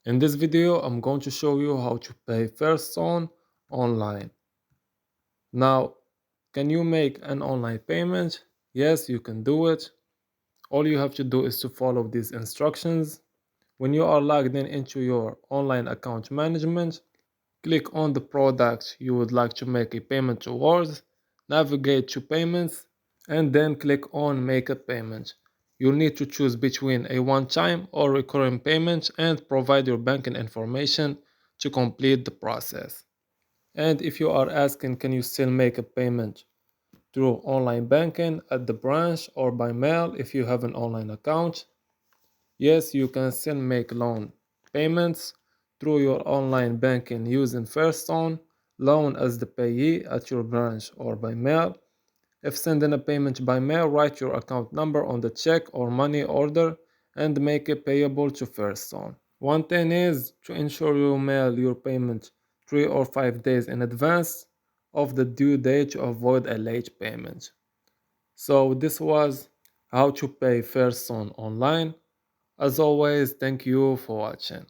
In this video, I'm going to show you how to pay Fairstone online. Now, can you make an online payment? Yes, you can do it. All you have to do is to follow these instructions. When you are logged in into your online account management, click on the product you would like to make a payment towards, navigate to payments, and then click on make a payment. You'll need to choose between a one-time or recurring payment and provide your banking information to complete the process. And if you are asking, can you still make a payment through online banking at the branch or by mail if you have an online account? Yes, you can still make loan payments through your online banking using Fairstone loan as the payee at your branch or by mail. If sending a payment by mail, write your account number on the check or money order and make it payable to Fairstone. One thing is to ensure you mail your payment 3 or 5 days in advance of the due date to avoid a late payment. So this was how to pay Fairstone online. As always, thank you for watching.